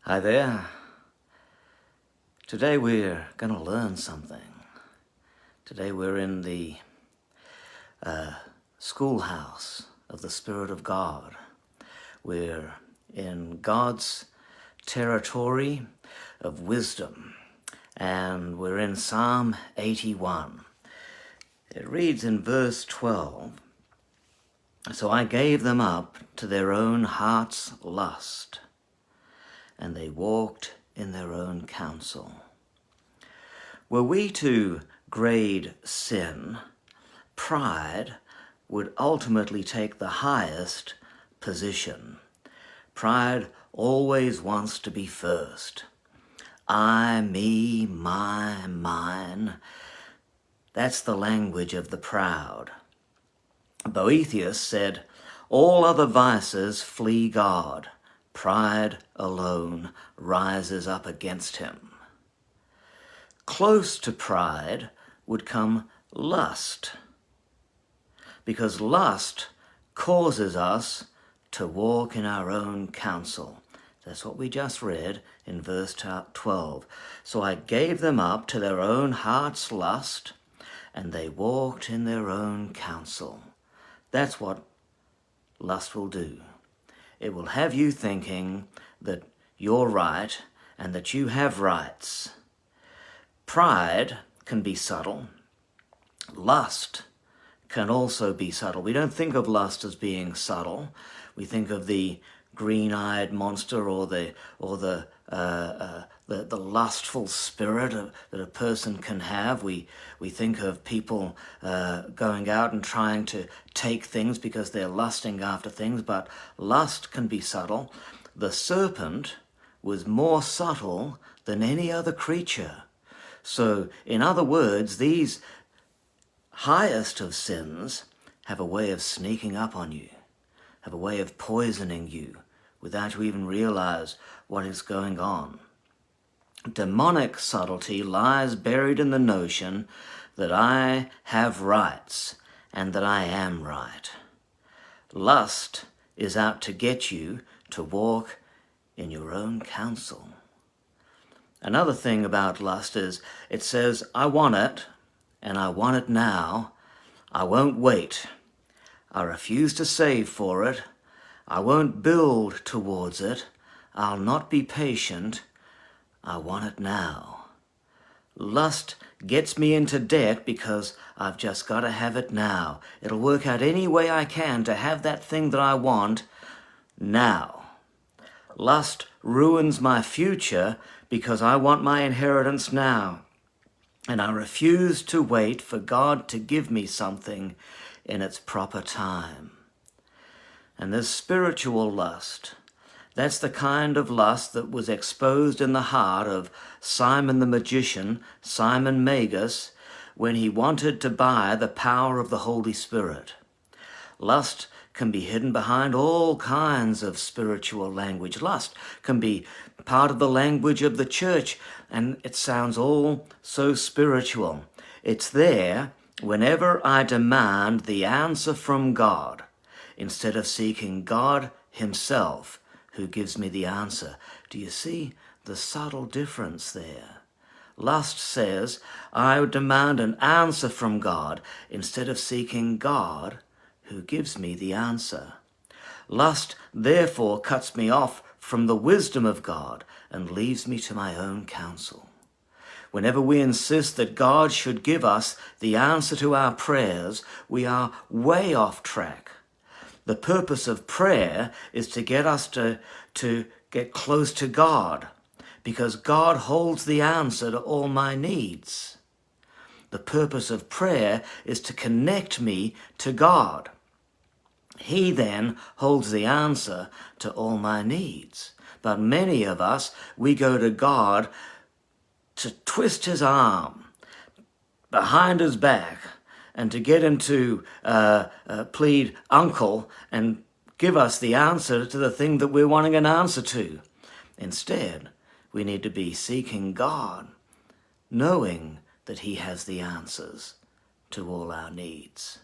Hi there. Today we're going to learn something. Today we're in the schoolhouse of the Spirit of God. We're in God's territory of wisdom, and we're in Psalm 81. It reads in verse 12, "So I gave them up to their own heart's lust, and they walked in their own counsel." Were we to grade sin, pride would ultimately take the highest position. Pride always wants to be first. I, me, my, mine. That's the language of the proud. Boethius said, "All other vices flee God. Pride alone rises up against him." Close to pride would come lust, because lust causes us to walk in our own counsel. That's what we just read in verse 12. "So I gave them up to their own heart's lust, and they walked in their own counsel." That's what lust will do. It will have you thinking that you're right and that you have rights. Pride can be subtle. Lust can also be subtle. We don't think of lust as being subtle. We think of the green-eyed monster or the lustful spirit that a person can have. We think of people going out and trying to take things because they're lusting after things, but lust can be subtle. The serpent was more subtle than any other creature. So, in other words, these highest of sins have a way of sneaking up on you, have a way of poisoning you without you even realize what is going on. Demonic subtlety lies buried in the notion that I have rights and that I am right. Lust is out to get you to walk in your own counsel. Another thing about lust is it says, I want it, and I want it now. I won't wait. I refuse to save for it. I won't build towards it. I'll not be patient. I want it now. Lust gets me into debt because I've just got to have it now. It'll work out any way I can to have that thing that I want now. Lust ruins my future because I want my inheritance now. And I refuse to wait for God to give me something in its proper time. And there's spiritual lust. That's the kind of lust that was exposed in the heart of Simon the magician, Simon Magus, when he wanted to buy the power of the Holy Spirit. Lust can be hidden behind all kinds of spiritual language. Lust can be part of the language of the church, and it sounds all so spiritual. It's there whenever I demand the answer from God, instead of seeking God himself, who gives me the answer. Do you see the subtle difference there? Lust says, I demand an answer from God instead of seeking God, who gives me the answer. Lust, therefore, cuts me off from the wisdom of God and leaves me to my own counsel. Whenever we insist that God should give us the answer to our prayers, we are way off track. The purpose of prayer is to get us to get close to God, because God holds the answer to all my needs. The purpose of prayer is to connect me to God. He then holds the answer to all my needs. But many of us, we go to God to twist his arm behind his back and to get him to plead uncle and give us the answer to the thing that we're wanting an answer to. Instead, we need to be seeking God, knowing that he has the answers to all our needs.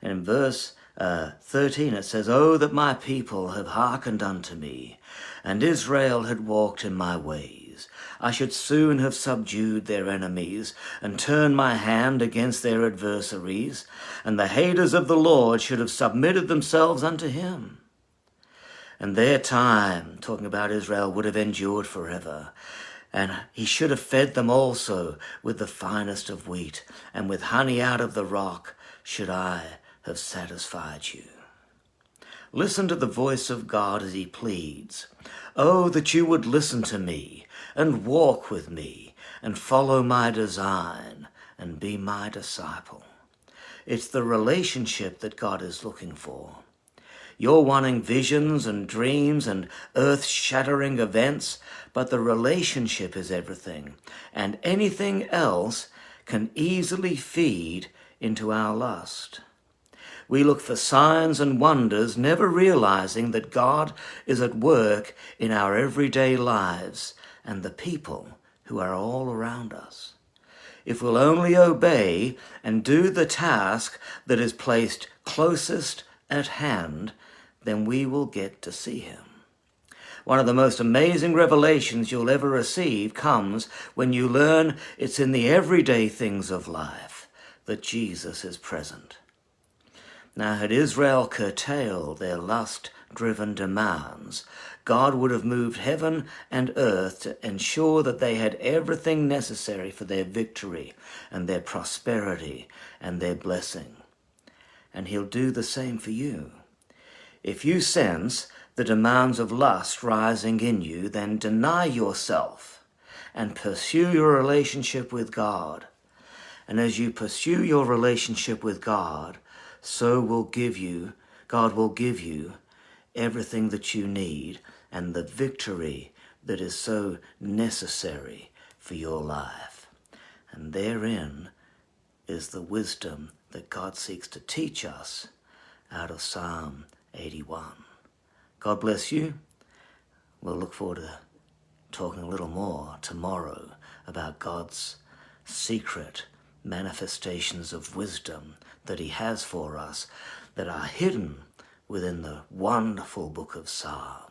And in verse 13 it says, "Oh, that my people have hearkened unto me, and Israel had walked in my ways. I should soon have subdued their enemies, and turned my hand against their adversaries, and the haters of the Lord should have submitted themselves unto him. And their time," talking about Israel, "would have endured forever. And he should have fed them also with the finest of wheat, and with honey out of the rock should I have satisfied you." Listen to the voice of God as he pleads, "Oh, that you would listen to me, and walk with me, and follow my design, and be my disciple." It's the relationship that God is looking for. You're wanting visions and dreams and earth-shattering events, but the relationship is everything, and anything else can easily feed into our lust. We look for signs and wonders, never realizing that God is at work in our everyday lives and the people who are all around us. If we'll only obey and do the task that is placed closest at hand, then we will get to see him. One of the most amazing revelations you'll ever receive comes when you learn it's in the everyday things of life that Jesus is present. Now, had Israel curtailed their lust-driven demands, God would have moved heaven and earth to ensure that they had everything necessary for their victory and their prosperity and their blessing. And he'll do the same for you. If you sense the demands of lust rising in you, then deny yourself and pursue your relationship with God. And as you pursue your relationship with God, God will give you everything that you need and the victory that is so necessary for your life. And therein is the wisdom that God seeks to teach us out of Psalm 81. God bless you. We'll look forward to talking a little more tomorrow about God's secret manifestations of wisdom that he has for us that are hidden within the wonderful book of Psalms.